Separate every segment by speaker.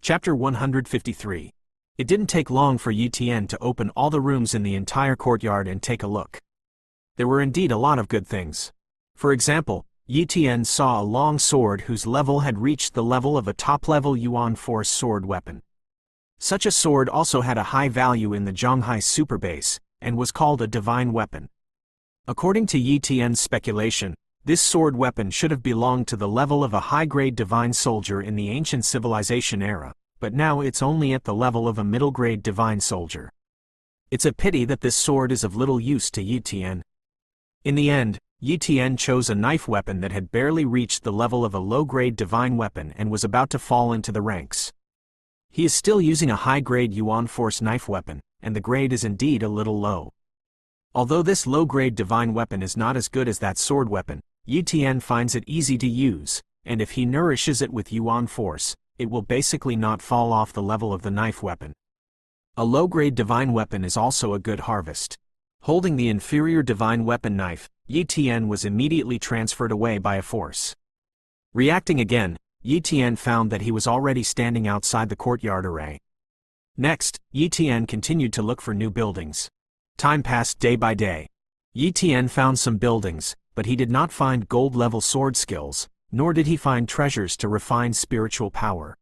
Speaker 1: Chapter 153. It didn't take long for Yi Tian to open all the rooms in the entire courtyard and take a look. There were indeed a lot of good things. For example, Yi Tian saw a long sword whose level had reached the level of a top-level Yuan Force sword weapon. Such a sword also had a high value in the Zhonghai super base, and was called a divine weapon. According to Yi Tian's speculation, this sword weapon should have belonged to the level of a high-grade divine soldier in the ancient civilization era, but now it's only at the level of a middle-grade divine soldier. It's a pity that this sword is of little use to Yi Tian. In the end, Yi Tian chose a knife weapon that had barely reached the level of a low-grade divine weapon and was about to fall into the ranks. He is still using a high-grade Yuan Force knife weapon, and the grade is indeed a little low. Although this low-grade divine weapon is not as good as that sword weapon, Yi Tian finds it easy to use, and if he nourishes it with Yuan Force, it will basically not fall off the level of the knife weapon. A low-grade divine weapon is also a good harvest. Holding the inferior divine weapon knife, Yi Tian was immediately transferred away by a force. Reacting again, Yi Tian found that he was already standing outside the courtyard array. Next, Yi Tian continued to look for new buildings. Time passed day by day. Yi Tian found some buildings, but he did not find gold-level sword skills, nor did he find treasures to refine spiritual power.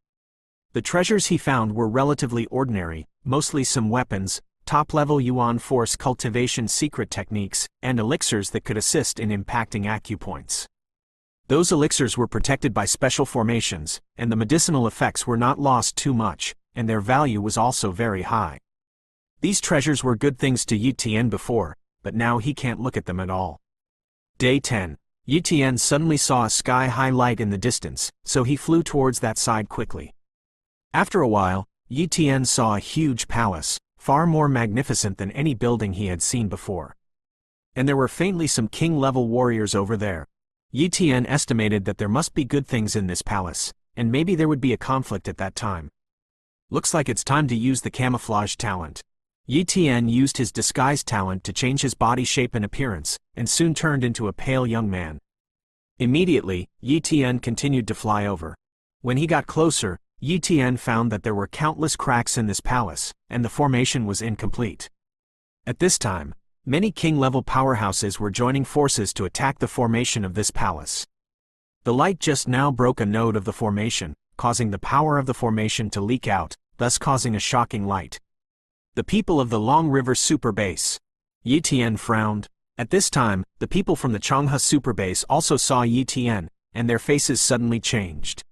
Speaker 1: The treasures he found were relatively ordinary, mostly some weapons, top-level Yuan Force cultivation secret techniques, and elixirs that could assist in impacting acupoints. Those elixirs were protected by special formations, and the medicinal effects were not lost too much, and their value was also very high. These treasures were good things to Yi Tian before, but now he can't look at them at all. Day 10. Yi Tian suddenly saw a sky-high light in the distance, so he flew towards that side quickly. After a while, Yi Tian saw a huge palace, far more magnificent than any building he had seen before. And there were faintly some king-level warriors over there. Yi Tian estimated that there must be good things in this palace, and maybe there would be a conflict at that time. Looks like it's time to use the camouflage talent. Yi Tian used his disguise talent to change his body shape and appearance, and soon turned into a pale young man. Immediately, Yi Tian continued to fly over. When he got closer, Yi Tian found that there were countless cracks in this palace, and the formation was incomplete. At this time, many king-level powerhouses were joining forces to attack the formation of this palace. The light just now broke a node of the formation, causing the power of the formation to leak out, thus causing a shocking light. The people of the Long River Super Base. Yi Tian frowned. At this time, the people from the Zhonghai Super Base also saw Yi Tian, and their faces suddenly changed.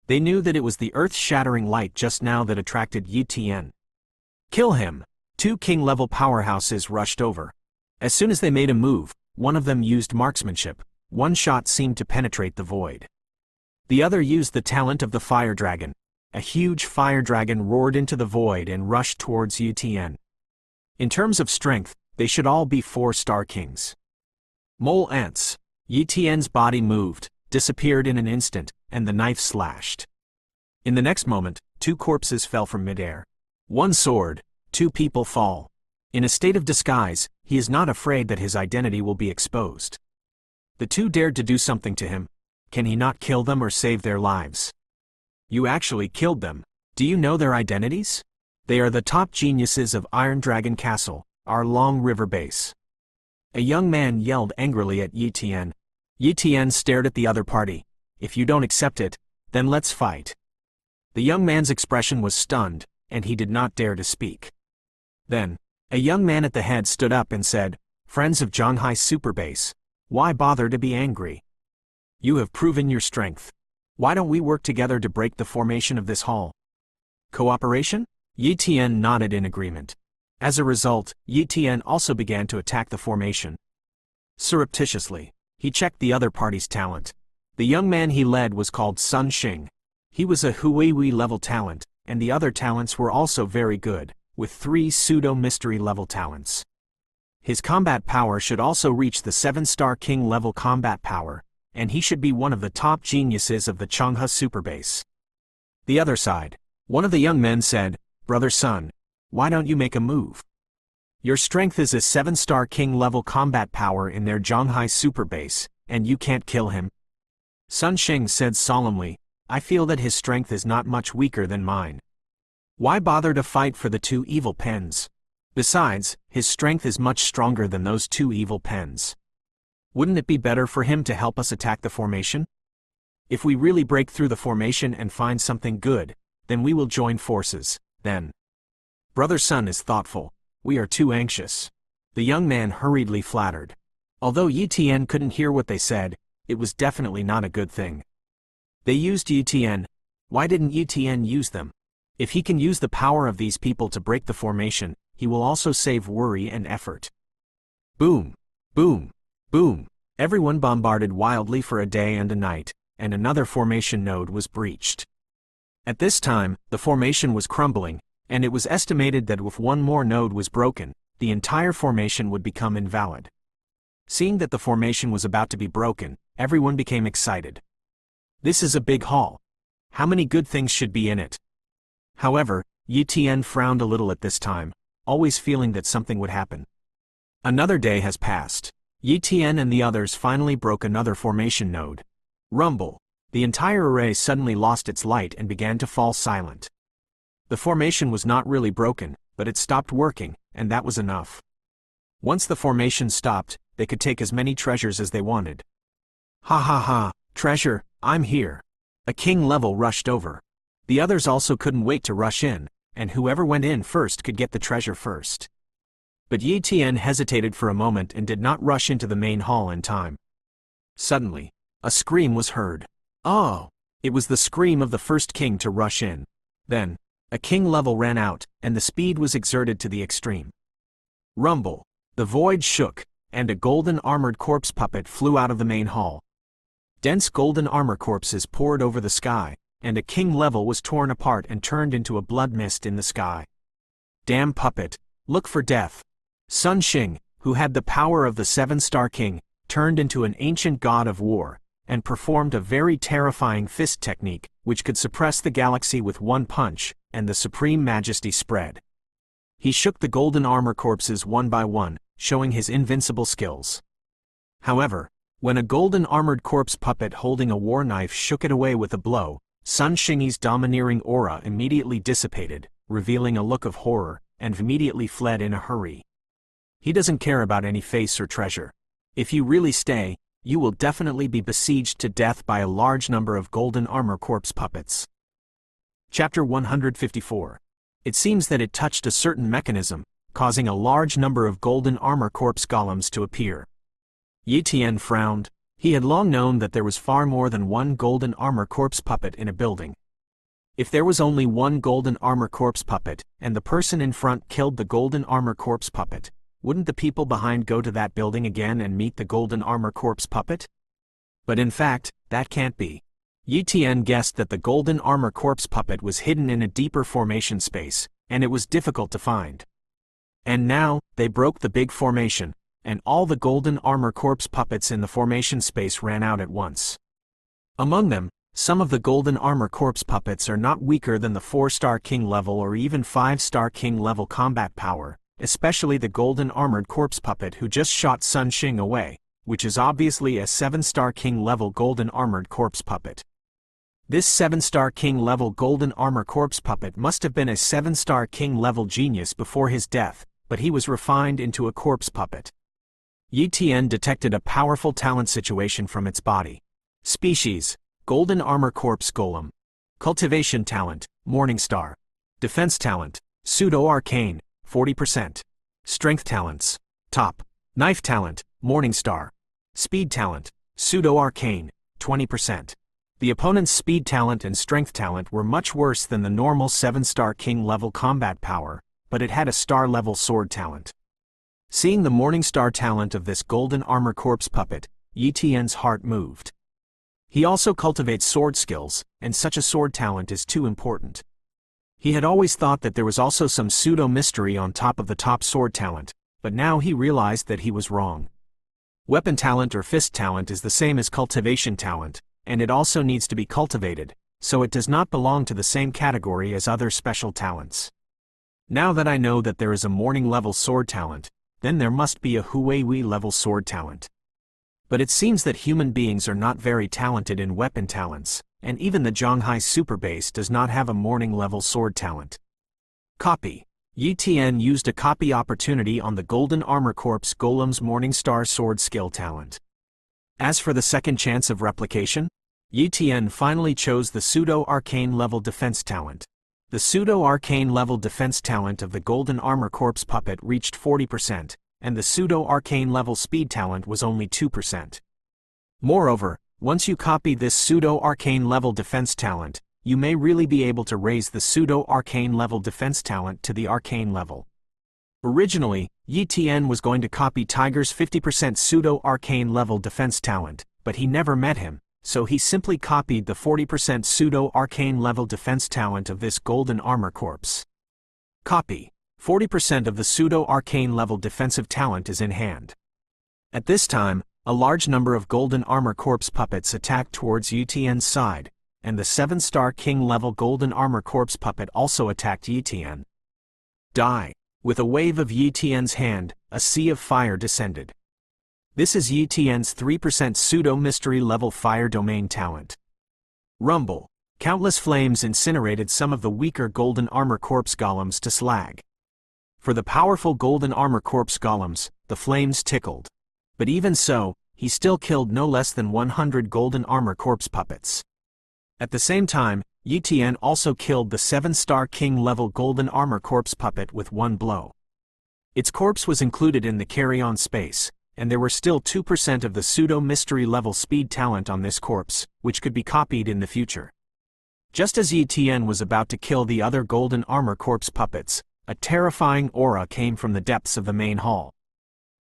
Speaker 1: They knew that it was the earth-shattering light just now that attracted Yi Tian. Kill him! Two king-level powerhouses rushed over. As soon as they made a move, one of them used marksmanship. One shot seemed to penetrate the void. The other used the talent of the fire dragon. A huge fire dragon roared into the void and rushed towards Yi Tian. In terms of strength, they should all be 4-star kings. Mole ants. Yi Tian's body moved, disappeared in an instant, and the knife slashed. In the next moment, 2 corpses fell from midair. 1 sword, 2 people fall. In a state of disguise, he is not afraid that his identity will be exposed. The 2 dared to do something to him. Can he not kill them or save their lives? You actually killed them. Do you know their identities? They are the top geniuses of Iron Dragon Castle, our Long River base. A young man yelled angrily at Yi Tian. Yi Tian stared at the other party. If you don't accept it, then let's fight. The young man's expression was stunned, and he did not dare to speak. Then, a young man at the head stood up and said, "Friends of Zhonghai Super Base, why bother to be angry? You have proven your strength. Why don't we work together to break the formation of this hall? Cooperation?" Yi Tian nodded in agreement. As a result, Yi Tian also began to attack the formation. Surreptitiously, he checked the other party's talent. The young man he led was called Sun Xing. He was a Huihui level talent, and the other talents were also very good, with 3 pseudo-mystery level talents. His combat power should also reach the 7-star king level combat power, and he should be one of the top geniuses of the Zhonghai Super Base. The other side. One of the young men said, "Brother Sun, why don't you make a move? Your strength is a 7-star king level combat power in their Zhonghai Super Base, and you can't kill him." Sun Xing said solemnly, I feel that his strength is not much weaker than mine. Why bother to fight for the two evil pens? Besides, his strength is much stronger than those two evil pens. Wouldn't it be better for him to help us attack the formation? If we really break through the formation and find something good, then we will join forces, then. Brother Sun is thoughtful. We are too anxious. The young man hurriedly flattered. Although Yi Tian couldn't hear what they said, it was definitely not a good thing. They used Yi Tian. Why didn't Yi Tian use them? If he can use the power of these people to break the formation, he will also save worry and effort. Boom! Boom! Boom! Everyone bombarded wildly for a day and a night, and another formation node was breached. At this time, the formation was crumbling, and it was estimated that if one more node was broken, the entire formation would become invalid. Seeing that the formation was about to be broken, everyone became excited. This is a big hall. How many good things should be in it? However, Yi Tian frowned a little at this time, always feeling that something would happen. Another day has passed. Yi Tian and the others finally broke another formation node. Rumble. The entire array suddenly lost its light and began to fall silent. The formation was not really broken, but it stopped working, and that was enough. Once the formation stopped, they could take as many treasures as they wanted. Ha ha ha, treasure, I'm here. A king level rushed over. The others also couldn't wait to rush in, and whoever went in first could get the treasure first. But Yi Tian hesitated for a moment and did not rush into the main hall in time. Suddenly, a scream was heard. Oh! It was the scream of the first king to rush in. Then, a king level ran out, and the speed was exerted to the extreme. Rumble! The void shook, and a golden armored corpse puppet flew out of the main hall. Dense golden armor corpses poured over the sky, and a king level was torn apart and turned into a blood mist in the sky. Damn puppet! Look for death! Sun Xing, who had the power of the 7-star king, turned into an ancient god of war, and performed a very terrifying fist technique, which could suppress the galaxy with one punch, and the supreme majesty spread. He shook the golden armor corpses one by one, showing his invincible skills. However, when a golden armored corpse puppet holding a war knife shook it away with a blow, Sun Xing's domineering aura immediately dissipated, revealing a look of horror, and immediately fled in a hurry. He doesn't care about any face or treasure. If you really stay, you will definitely be besieged to death by a large number of golden armor corpse puppets. Chapter 154. It seems that it touched a certain mechanism, causing a large number of golden armor corpse golems to appear. Yi Tian frowned. He had long known that there was far more than one golden armor corpse puppet in a building. If there was only one golden armor corpse puppet, and the person in front killed the golden armor corpse puppet, wouldn't the people behind go to that building again and meet the golden armor corpse puppet? But in fact, that can't be. Yi Tian guessed that the golden armor corpse puppet was hidden in a deeper formation space, and it was difficult to find. And now, they broke the big formation, and all the golden armor corpse puppets in the formation space ran out at once. Among them, some of the golden armor corpse puppets are not weaker than the 4-star king level or even 5-star king level combat power, especially the golden armored corpse puppet who just shot Sun Xing away, which is obviously a 7-star king level golden armored corpse puppet. This 7-star king level golden armor corpse puppet must have been a 7-star king level genius before his death, but he was refined into a corpse puppet. Yi Tian detected a powerful talent situation from its body. Species: Golden Armor Corpse Golem. Cultivation talent: Morningstar. Defense talent: Pseudo-Arcane, 40%. Strength talents: Top. Knife talent: Morningstar. Speed talent: Pseudo-Arcane, 20%. The opponent's speed talent and strength talent were much worse than the normal 7-star king level combat power, but it had a star level sword talent. Seeing the Morningstar talent of this golden armor corpse puppet, Yi Tian's heart moved. He also cultivates sword skills, and such a sword talent is too important. He had always thought that there was also some pseudo-mystery on top of the top sword talent, but now he realized that he was wrong. Weapon talent or fist talent is the same as cultivation talent, and it also needs to be cultivated, so it does not belong to the same category as other special talents. Now that I know that there is a morning level sword talent, then there must be a Huihui level sword talent. But it seems that human beings are not very talented in weapon talents, and even the Zhonghai Super Base does not have a morning-level sword talent. Copy. Yi Tian used a copy opportunity on the Golden Armor Corps Golem's Morningstar sword skill talent. As for the second chance of replication, Yi Tian finally chose the pseudo-arcane level defense talent. The pseudo-arcane level defense talent of the Golden Armor Corps puppet reached 40%, and the pseudo-arcane level speed talent was only 2%. Moreover, once you copy this pseudo-arcane level defense talent, you may really be able to raise the pseudo-arcane level defense talent to the arcane level. Originally, Yi Tian was going to copy Tiger's 50% pseudo-arcane level defense talent, but he never met him, so he simply copied the 40% pseudo-arcane level defense talent of this Golden Armor Corps. Copy. 40% of the pseudo-arcane level defensive talent is in hand. At this time, a large number of Golden Armor Corps puppets attacked towards Yi Tian's side, and the 7-star King level Golden Armor Corps puppet also attacked Yi Tian. Die. With a wave of Yi Tian's hand, a sea of fire descended. This is Yi Tian's 3% pseudo-mystery level fire domain talent. Rumble. Countless flames incinerated some of the weaker Golden Armor Corps golems to slag. For the powerful Golden Armor Corps golems, the flames tickled. But even so, he still killed no less than 100 Golden Armor Corps puppets. At the same time, Yi Tian also killed the 7-star King level Golden Armor Corps puppet with one blow. Its corpse was included in the carry-on space, and there were still 2% of the pseudo-mystery level speed talent on this corpse, which could be copied in the future. Just as Yi Tian was about to kill the other Golden Armor Corps puppets, a terrifying aura came from the depths of the main hall.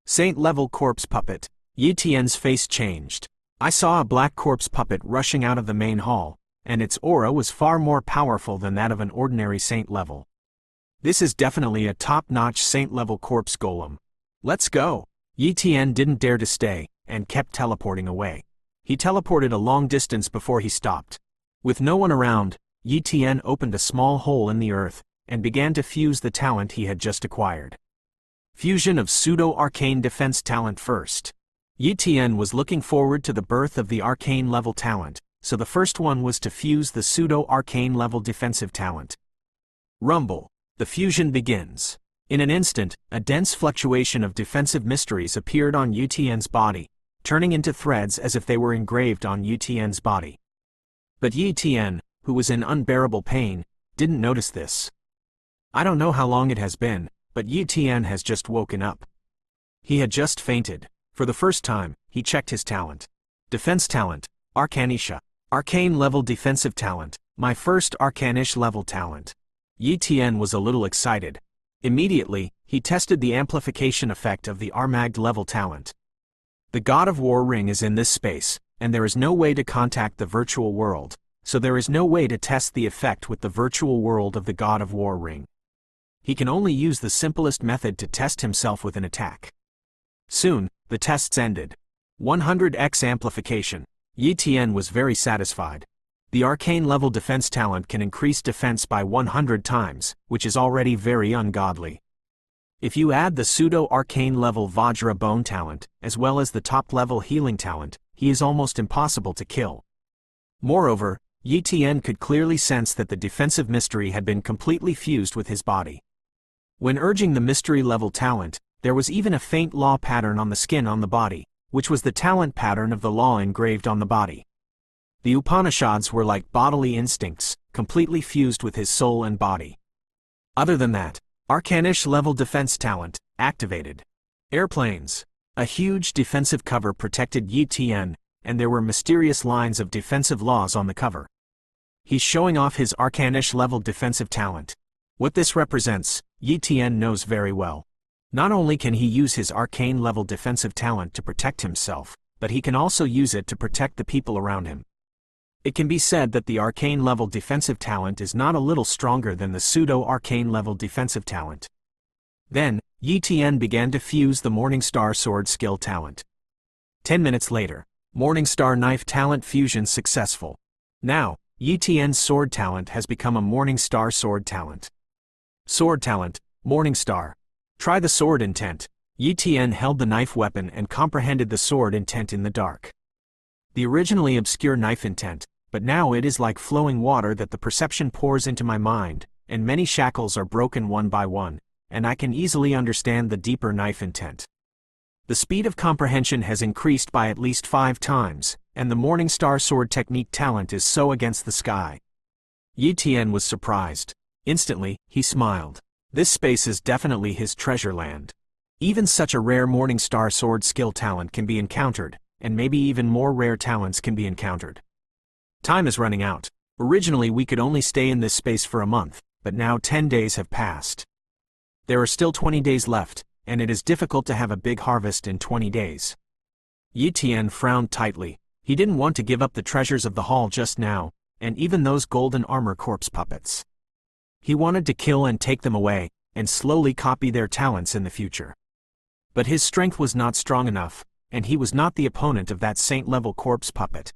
Speaker 1: Saint-level corpse puppet. Yi Tian's face changed. I saw a black corpse puppet rushing out of the main hall, and its aura was far more powerful than that of an ordinary saint level. This is definitely a top-notch saint-level corpse golem. Let's go! Yi Tian didn't dare to stay, and kept teleporting away. He teleported a long distance before he stopped. With no one around, Yi Tian opened a small hole in the earth, and began to fuse the talent he had just acquired. Fusion of pseudo-arcane defense talent first. Yi Tian was looking forward to the birth of the arcane level talent, so the first one was to fuse the pseudo-arcane level defensive talent. Rumble. The fusion begins. In an instant, a dense fluctuation of defensive mysteries appeared on Yi Tian's body, turning into threads as if they were engraved on Yi Tian's body. But Yi Tian, who was in unbearable pain, didn't notice this. I don't know how long it has been, but Yi Tian has just woken up. He had just fainted. For the first time, he checked his talent. Defense talent, Arcanisha. Arcane level defensive talent, my first Arcanish level talent. Yi Tian was a little excited. Immediately, he tested the amplification effect of the Armagd level talent. The God of War ring is in this space, and there is no way to contact the virtual world, so there is no way to test the effect with the virtual world of the God of War ring. He can only use the simplest method to test himself with an attack. Soon, the tests ended. 100x amplification. Yi Tian was very satisfied. The arcane level defense talent can increase defense by 100 times, which is already very ungodly. If you add the pseudo-arcane level Vajra bone talent, as well as the top-level healing talent, he is almost impossible to kill. Moreover, Yi Tian could clearly sense that the defensive mystery had been completely fused with his body. When urging the mystery level talent, there was even a faint law pattern on the skin on the body, which was the talent pattern of the law engraved on the body. The Upanishads were like bodily instincts, completely fused with his soul and body. Other than that, Arcanish level defense talent, activated. Airplanes. A huge defensive cover protected Yi Tian, and there were mysterious lines of defensive laws on the cover. He's showing off his Arcanish level defensive talent. What this represents, Yi Tian knows very well. Not only can he use his arcane level defensive talent to protect himself, but he can also use it to protect the people around him. It can be said that the arcane level defensive talent is not a little stronger than the pseudo-arcane level defensive talent. Then, Yi Tian began to fuse the Morningstar sword skill talent. 10 minutes later, Morningstar knife talent fusion successful. Now, Yi Tian's sword talent has become a Morningstar sword talent. Sword talent, Morningstar. Try the sword intent. Yi Tian held the knife weapon and comprehended the sword intent in the dark. The originally obscure knife intent, but now it is like flowing water that the perception pours into my mind, and many shackles are broken one by one, and I can easily understand the deeper knife intent. The speed of comprehension has increased by at least 5 times, and the Morning Star Sword technique talent is so against the sky. Yi Tian was surprised. Instantly, he smiled. This space is definitely his treasure land. Even such a rare Morning Star Sword skill talent can be encountered, and maybe even more rare talents can be encountered. Time is running out. Originally we could only stay in this space for a month, but now 10 days have passed. There are still 20 days left, and it is difficult to have a big harvest in 20 days. Yi Tian frowned tightly. He didn't want to give up the treasures of the hall just now, and even those golden armor corpse puppets. He wanted to kill and take them away, and slowly copy their talents in the future. But his strength was not strong enough, and he was not the opponent of that saint-level corpse puppet.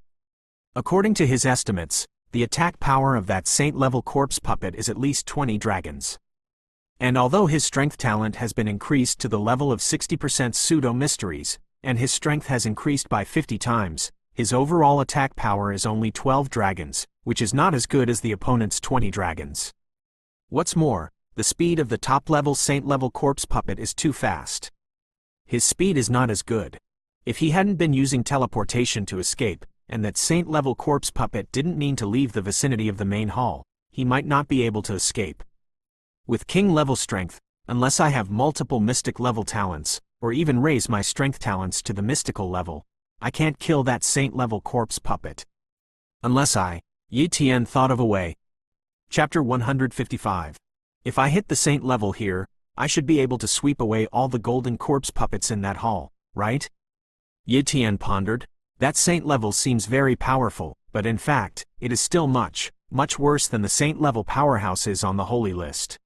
Speaker 1: According to his estimates, the attack power of that saint-level corpse puppet is at least 20 dragons. And although his strength talent has been increased to the level of 60% pseudo-mysteries, and his strength has increased by 50 times, his overall attack power is only 12 dragons, which is not as good as the opponent's 20 dragons. What's more, the speed of the top-level saint-level corpse puppet is too fast. His speed is not as good. If he hadn't been using teleportation to escape, and that saint-level corpse puppet didn't mean to leave the vicinity of the main hall, he might not be able to escape. With king-level strength, unless I have multiple mystic-level talents, or even raise my strength talents to the mystical level, I can't kill that saint-level corpse puppet. Unless Yi Tian thought of a way. Chapter 155. If I hit the saint level here, I should be able to sweep away all the golden corpse puppets in that hall, right? Yi Tian pondered. That saint level seems very powerful, but in fact, it is still much worse than the saint level powerhouses on the holy list.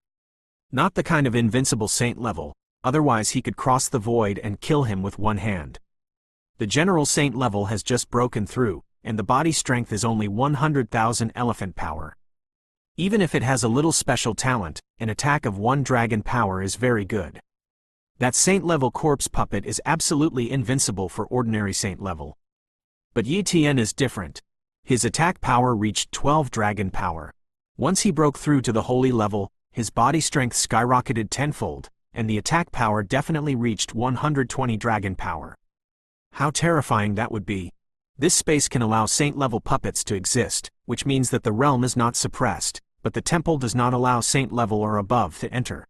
Speaker 1: Not the kind of invincible saint level, otherwise he could cross the void and kill him with one hand. The general saint level has just broken through, and the body strength is only 100,000 elephant power. Even if it has a little special talent, an attack of 1 dragon power is very good. That saint-level corpse puppet is absolutely invincible for ordinary saint level. But Yi Tian is different. His attack power reached 12 dragon power. Once he broke through to the holy level, his body strength skyrocketed tenfold, and the attack power definitely reached 120 dragon power. How terrifying that would be. This space can allow saint-level puppets to exist, which means that the realm is not suppressed, but the temple does not allow saint level or above to enter.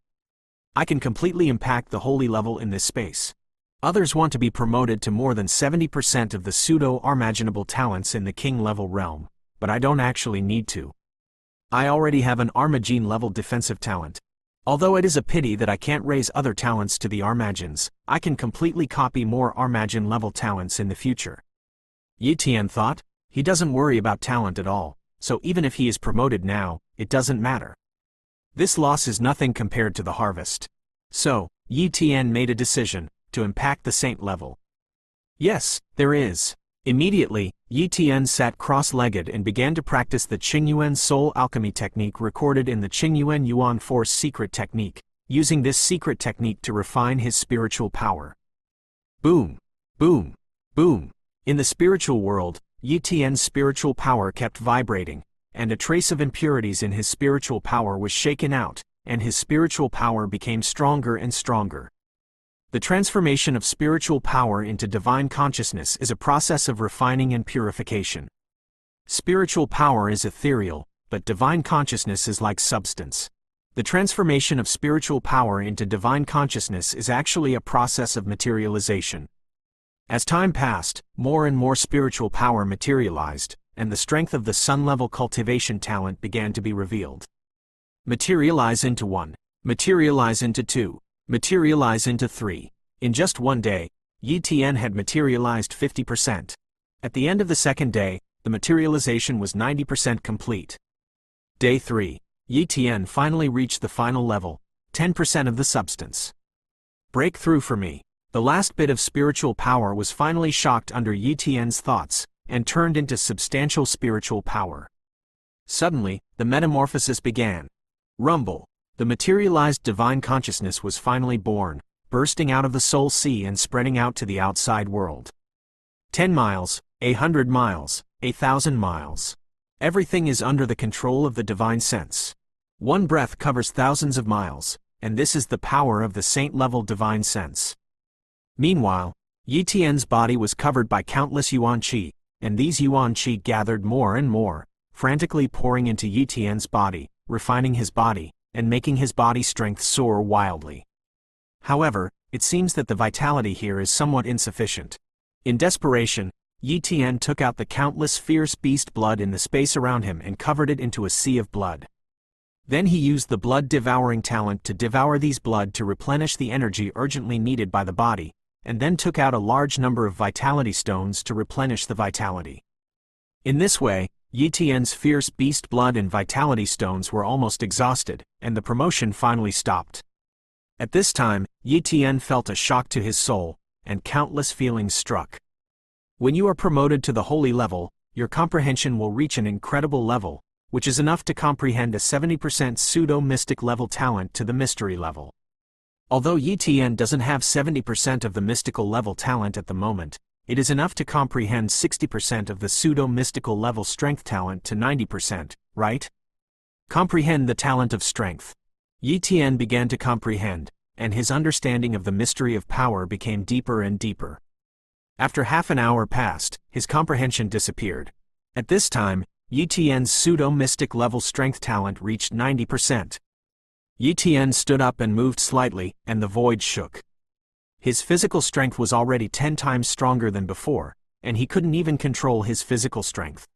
Speaker 1: I can completely impact the holy level in this space. Others want to be promoted to more than 70% of the pseudo-imaginable talents in the king-level realm, but I don't actually need to. I already have an Armagene-level defensive talent. Although it is a pity that I can't raise other talents to the Armagens, I can completely copy more Armagen-level talents in the future. Yi Tian thought. He doesn't worry about talent at all, so even if he is promoted now, it doesn't matter. This loss is nothing compared to the harvest. So, Yi Tian made a decision to impact the saint level. Yes, there is. Immediately, Yi Tian sat cross-legged and began to practice the Qingyuan soul alchemy technique recorded in the Qingyuan Yuan Force secret technique, using this secret technique to refine his spiritual power. Boom! Boom! Boom! In the spiritual world, Yi Tian's spiritual power kept vibrating, and a trace of impurities in his spiritual power was shaken out, and his spiritual power became stronger and stronger. The transformation of spiritual power into divine consciousness is a process of refining and purification. Spiritual power is ethereal, but divine consciousness is like substance. The transformation of spiritual power into divine consciousness is actually a process of materialization. As time passed, more and more spiritual power materialized, and the strength of the sun-level cultivation talent began to be revealed. Materialize into 1. Materialize into 2. Materialize into 3. In just one day, Yi Tian had materialized 50%. At the end of the second day, the materialization was 90% complete. Day 3. Yi Tian finally reached the final level, 10% of the substance. Breakthrough for me. The last bit of spiritual power was finally shocked under Yi Tian's thoughts, and turned into substantial spiritual power. Suddenly, the metamorphosis began. Rumble. The materialized divine consciousness was finally born, bursting out of the soul sea and spreading out to the outside world. 10 miles, 100 miles, 1,000 miles. Everything is under the control of the divine sense. One breath covers thousands of miles, and this is the power of the saint-level divine sense. Meanwhile, Yi Tian's body was covered by countless yuan qi, and these yuan qi gathered more and more, frantically pouring into Yi Tian's body, refining his body, and making his body strength soar wildly. However, it seems that the vitality here is somewhat insufficient. In desperation, Yi Tian took out the countless fierce beast blood in the space around him and covered it into a sea of blood. Then he used the blood-devouring talent to devour these blood to replenish the energy urgently needed by the body, and then took out a large number of vitality stones to replenish the vitality. In this way, Yi Tian's fierce beast blood and vitality stones were almost exhausted, and the promotion finally stopped. At this time, Yi Tian felt a shock to his soul, and countless feelings struck. When you are promoted to the holy level, your comprehension will reach an incredible level, which is enough to comprehend a 70% pseudo-mystic level talent to the mystery level. Although Yi Tian doesn't have 70% of the mystical level talent at the moment, it is enough to comprehend 60% of the pseudo-mystical level strength talent to 90%, right? Comprehend the talent of strength. Yi Tian began to comprehend, and his understanding of the mystery of power became deeper and deeper. After half an hour passed, his comprehension disappeared. At this time, Yi Tian's pseudo-mystic level strength talent reached 90%. Yi Tian stood up and moved slightly, and the void shook. His physical strength was already 10 times stronger than before, and he couldn't even control his physical strength.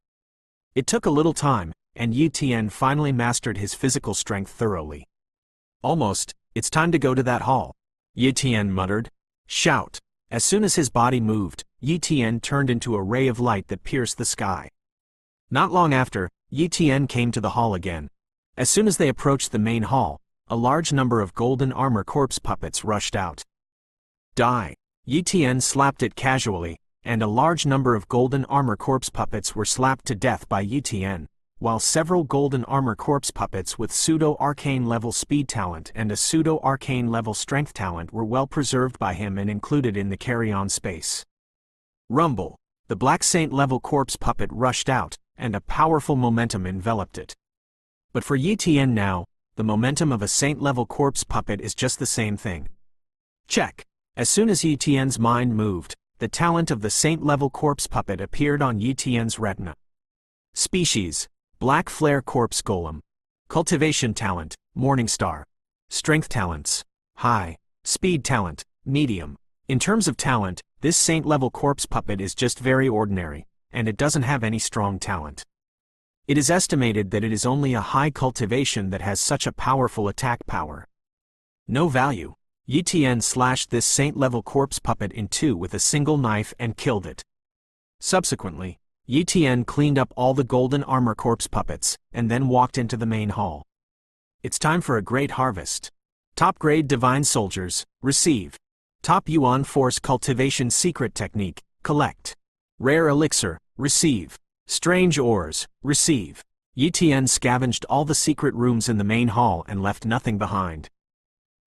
Speaker 1: It took a little time, and Yi Tian finally mastered his physical strength thoroughly. Almost, it's time to go to that hall, Yi Tian muttered. Shout! As soon as his body moved, Yi Tian turned into a ray of light that pierced the sky. Not long after, Yi Tian came to the hall again. As soon as they approached the main hall, a large number of golden armor corpse puppets rushed out. Die! Yi Tian slapped it casually, and a large number of golden armor corpse puppets were slapped to death by Yi Tian, while several golden armor corpse puppets with pseudo-arcane level speed talent and a pseudo-arcane level strength talent were well preserved by him and included in the carry-on space. Rumble! The Black Saint level corpse puppet rushed out, and a powerful momentum enveloped it. But for Yi Tian now, the momentum of a saint level corpse puppet is just the same thing. Check! As soon as Yi Tian's mind moved, the talent of the saint level corpse puppet appeared on Yi Tian's retina. Species: Black Flare Corpse Golem. Cultivation talent: Morning Star. Strength talents: High. Speed talent: Medium. In terms of talent, this saint-level corpse puppet is just very ordinary, and it doesn't have any strong talent. It is estimated that it is only a high cultivation that has such a powerful attack power. No value. Yi Tian slashed this saint-level corpse puppet in two with a single knife and killed it. Subsequently, Yi Tian cleaned up all the golden armor corpse puppets, and then walked into the main hall. It's time for a great harvest. Top-grade divine soldiers, receive. Top Yuan Force Cultivation Secret Technique, collect. Rare Elixir, receive. Strange Ores, receive. Yi Tian scavenged all the secret rooms in the main hall and left nothing behind.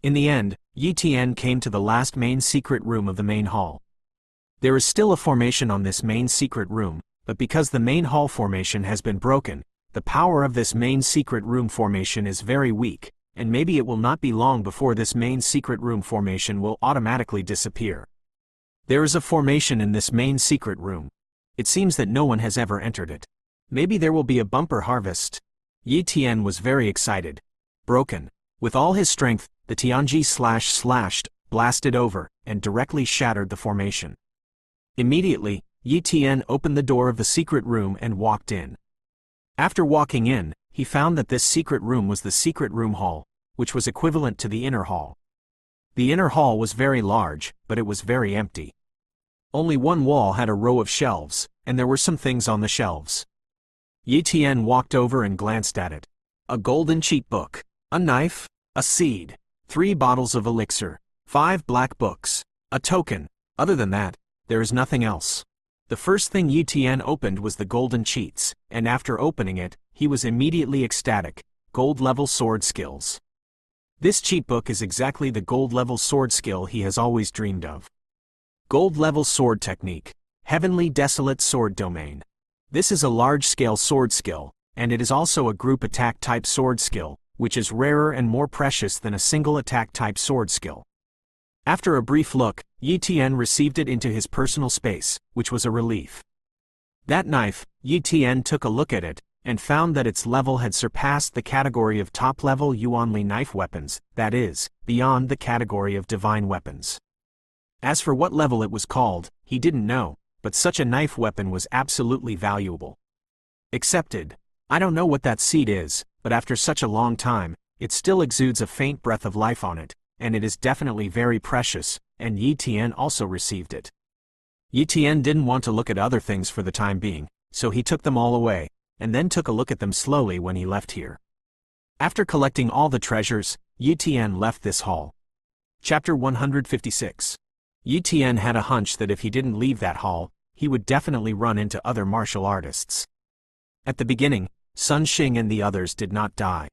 Speaker 1: In the end, Yi Tian came to the last main secret room of the main hall. There is still a formation on this main secret room, but because the main hall formation has been broken, the power of this main secret room formation is very weak, and maybe it will not be long before this main secret room formation will automatically disappear. There is a formation in this main secret room. It seems that no one has ever entered it. Maybe there will be a bumper harvest. Yi Tian was very excited. Broken. With all his strength, the Tianji slashed, blasted over, and directly shattered the formation. Immediately, Yi Tian opened the door of the secret room and walked in. After walking in, he found that this secret room was the secret room hall, which was equivalent to the inner hall. The inner hall was very large, but it was very empty. Only one wall had a row of shelves, and there were some things on the shelves. Yi Tian walked over and glanced at it. A golden cheat book, a knife, a seed, 3 bottles of elixir, 5 black books, a token. Other than that, there is nothing else. The first thing Yi Tian opened was the golden cheats, and after opening it, he was immediately ecstatic. Gold-level sword skills. This cheat book is exactly the gold-level sword skill he has always dreamed of. Gold-level sword technique. Heavenly Desolate Sword Domain. This is a large-scale sword skill, and it is also a group attack type sword skill, which is rarer and more precious than a single attack type sword skill. After a brief look, Yi Tian received it into his personal space, which was a relief. That knife, Yi Tian took a look at it, and found that its level had surpassed the category of top-level Yuanli knife weapons, that is, beyond the category of divine weapons. As for what level it was called, he didn't know, but such a knife weapon was absolutely valuable. Accepted. I don't know what that seed is, but after such a long time, it still exudes a faint breath of life on it, and it is definitely very precious, and Yi Tian also received it. Yi Tian didn't want to look at other things for the time being, so he took them all away, and then took a look at them slowly when he left here. After collecting all the treasures, Yi Tian left this hall. Chapter 156. Yi Tian had a hunch that if he didn't leave that hall, he would definitely run into other martial artists. At the beginning, Sun Xing and the others did not die.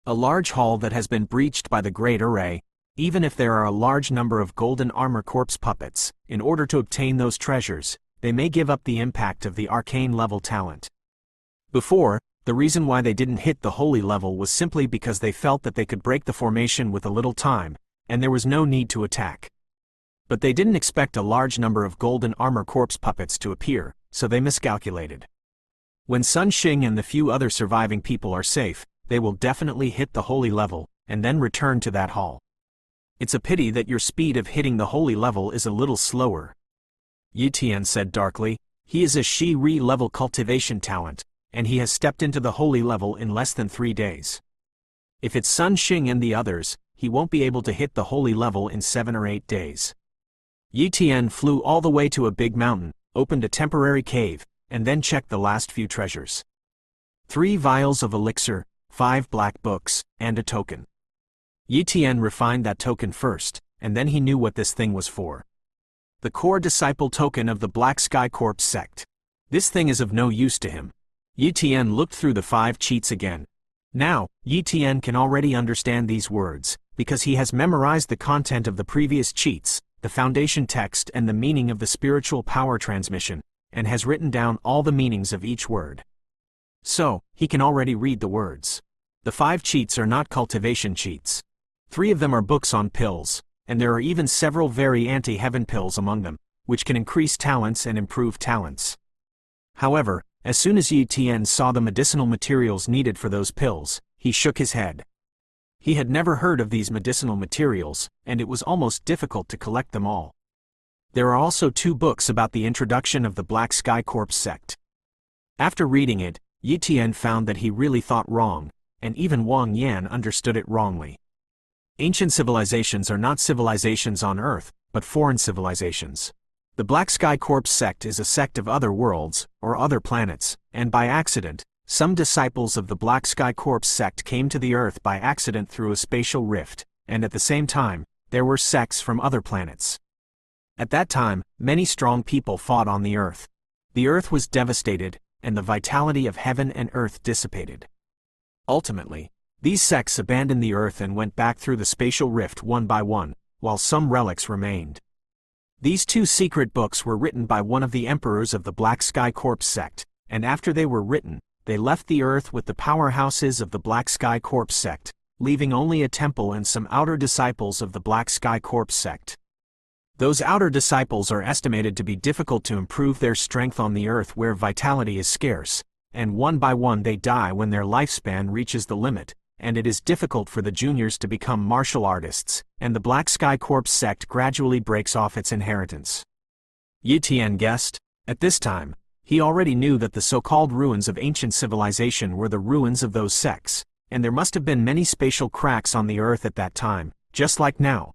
Speaker 1: A large hall that has been breached by the Great Array, even if there are a large number of golden armor corpse puppets, in order to obtain those treasures, they may give up the impact of the arcane level talent. Before, the reason why they didn't hit the holy level was simply because they felt that they could break the formation with a little time, and there was no need to attack. But they didn't expect a large number of golden armor corpse puppets to appear, so they miscalculated. When Sun Xing and the few other surviving people are safe, they will definitely hit the holy level, and then return to that hall. It's a pity that your speed of hitting the holy level is a little slower. Yi Tian said darkly. He is a Shi-Ri level cultivation talent, and he has stepped into the holy level in less than 3 days. If it's Sun Xing and the others, he won't be able to hit the holy level in 7 or 8 days. Yi Tian flew all the way to a big mountain, opened a temporary cave, and then checked the last few treasures. 3 vials of elixir, 5 black books, and a token. Yi Tian refined that token first, and then he knew what this thing was for. The core disciple token of the Black Sky Corpse sect. This thing is of no use to him. Yi Tian looked through the 5 cheats again. Now, Yi Tian can already understand these words, because he has memorized the content of the previous cheats, the foundation text and the meaning of the spiritual power transmission, and has written down all the meanings of each word. So, he can already read the words. The 5 cheats are not cultivation cheats. 3 of them are books on pills, and there are even several very anti-heaven pills among them, which can increase talents and improve talents. However, as soon as Yi Tian saw the medicinal materials needed for those pills, he shook his head. He had never heard of these medicinal materials, and it was almost difficult to collect them all. There are also 2 books about the introduction of the Black Sky Corpse sect. After reading it, Yi Tian found that he really thought wrong, and even Wang Yan understood it wrongly. Ancient civilizations are not civilizations on Earth, but foreign civilizations. The Black Sky Corpse sect is a sect of other worlds, or other planets, and by accident, some disciples of the Black Sky Corpse sect came to the Earth by accident through a spatial rift, and at the same time, there were sects from other planets. At that time, many strong people fought on the Earth. The Earth was devastated, and the vitality of heaven and earth dissipated. Ultimately, these sects abandoned the Earth and went back through the spatial rift one by one, while some relics remained. These 2 secret books were written by one of the emperors of the Black Sky Corpse sect, and after they were written, they left the Earth with the powerhouses of the Black Sky Corpse sect, leaving only a temple and some outer disciples of the Black Sky Corpse sect. Those outer disciples are estimated to be difficult to improve their strength on the Earth where vitality is scarce, and one by one they die when their lifespan reaches the limit, and it is difficult for the juniors to become martial artists, and the Black Sky Corpse sect gradually breaks off its inheritance. Yi Tian guessed. At this time, he already knew that the so-called ruins of ancient civilization were the ruins of those sects, and there must have been many spatial cracks on the Earth at that time, just like now.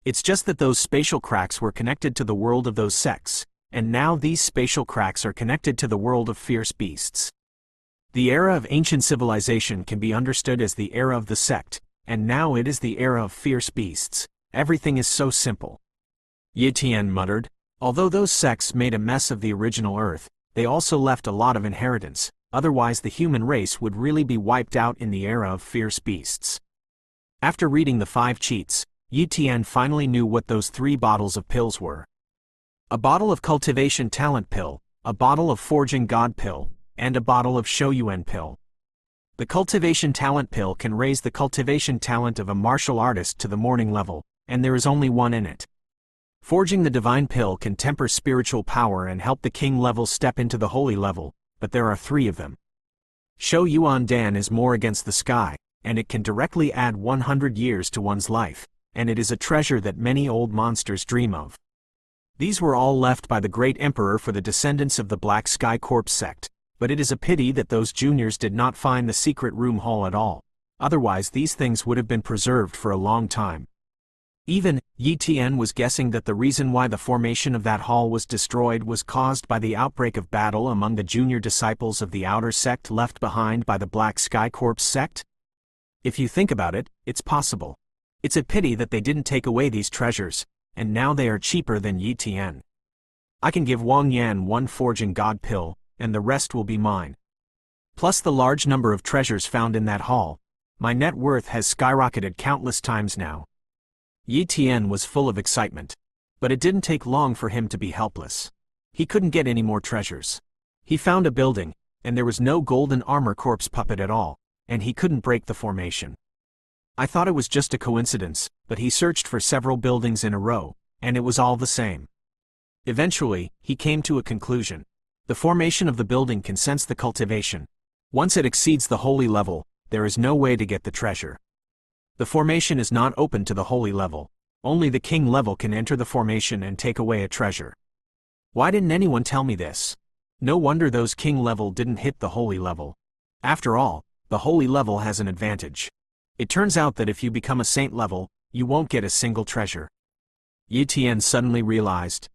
Speaker 1: It's just that those spatial cracks were connected to the world of those sects, and now these spatial cracks are connected to the world of fierce beasts. The era of ancient civilization can be understood as the era of the sect, and now it is the era of fierce beasts. Everything is so simple. Yi Tian muttered. Although those sects made a mess of the original Earth, they also left a lot of inheritance, otherwise the human race would really be wiped out in the era of fierce beasts. After reading the 5 cheats, Yi Tian finally knew what those 3 bottles of pills were. A bottle of cultivation talent pill, a bottle of Forging God pill, and a bottle of Shouyuan pill. The cultivation talent pill can raise the cultivation talent of a martial artist to the morning level, and there is only one in it. Forging the divine pill can temper spiritual power and help the king level step into the holy level, but there are 3 of them. Shouyuan Dan is more against the sky, and it can directly add 100 years to one's life, and it is a treasure that many old monsters dream of. These were all left by the great emperor for the descendants of the Black Sky Corpse sect, but it is a pity that those juniors did not find the secret room hall at all, otherwise these things would have been preserved for a long time. Even Yi Tian was guessing that the reason why the formation of that hall was destroyed was caused by the outbreak of battle among the junior disciples of the outer sect left behind by the Black Sky Corpse sect. If you think about it, it's possible. It's a pity that they didn't take away these treasures, and now they are cheaper than Yi Tian. I can give Wang Yan 1 Forging God pill, and the rest will be mine. Plus the large number of treasures found in that hall, my net worth has skyrocketed countless times now. Yi Tian was full of excitement. But it didn't take long for him to be helpless. He couldn't get any more treasures. He found a building, and there was no golden armor corpse puppet at all, and he couldn't break the formation. I thought it was just a coincidence, but he searched for several buildings in a row, and it was all the same. Eventually, he came to a conclusion. The formation of the building can sense the cultivation. Once it exceeds the holy level, there is no way to get the treasure. The formation is not open to the holy level. Only the king level can enter the formation and take away a treasure. Why didn't anyone tell me this? No wonder those king level didn't hit the holy level. After all, the holy level has an advantage. It turns out that if you become a saint level, you won't get a single treasure. Yi Tian suddenly realized.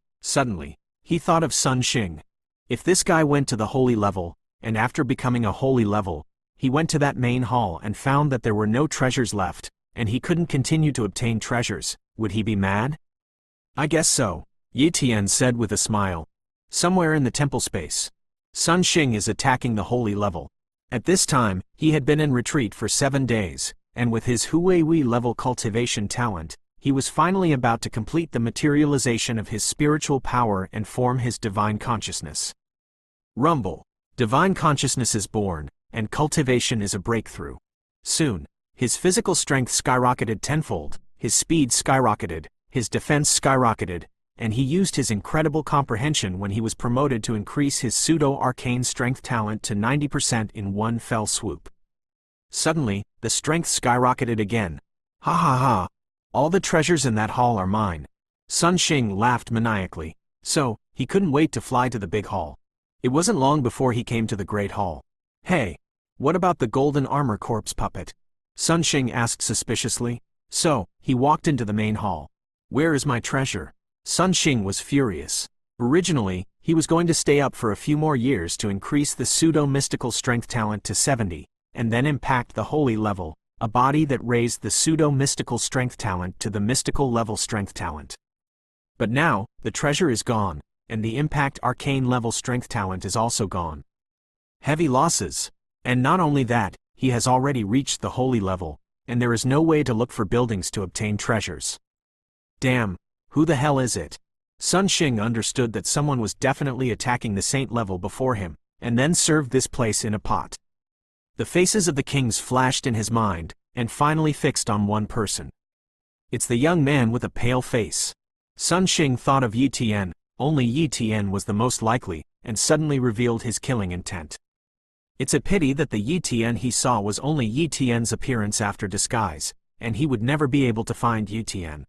Speaker 1: He thought of Sun Xing. If this guy went to the holy level, and after becoming a holy level, he went to that main hall and found that there were no treasures left, and he couldn't continue to obtain treasures, would he be mad? I guess so, Yi Tian said with a smile. Somewhere in the temple space. Sun Xing is attacking the holy level. At this time, he had been in retreat for 7 days, and with his Huihui level cultivation talent, he was finally about to complete the materialization of his spiritual power and form his divine consciousness. Rumble. Divine consciousness is born, and cultivation is a breakthrough. Soon, his physical strength skyrocketed tenfold, his speed skyrocketed, his defense skyrocketed, and he used his incredible comprehension when he was promoted to increase his pseudo-arcane strength talent to 90% in one fell swoop. Suddenly, the strength skyrocketed again. Ha ha ha! All the treasures in that hall are mine. Sun Xing laughed maniacally. So, he couldn't wait to fly to the big hall. It wasn't long before he came to the great hall. Hey! What about the golden armor corpse puppet? Sun Xing asked suspiciously. So, he walked into the main hall. Where is my treasure? Sun Xing was furious. Originally, he was going to stay up for a few more years to increase the pseudo-mystical strength talent to 70, and then impact the holy level, a body that raised the pseudo-mystical strength talent to the mystical level strength talent. But now, the treasure is gone, and the impact arcane level strength talent is also gone. Heavy losses. And not only that, he has already reached the holy level, and there is no way to look for buildings to obtain treasures. Damn, who the hell is it? Sun Xing understood that someone was definitely attacking the saint level before him, and then served this place in a pot. The faces of the kings flashed in his mind, and finally fixed on one person. It's the young man with a pale face. Sun Xing thought of Yi Tian, only Yi Tian was the most likely, and suddenly revealed his killing intent. It's a pity that the Yi Tian he saw was only Yi Tian's appearance after disguise, and he would never be able to find Yi Tian.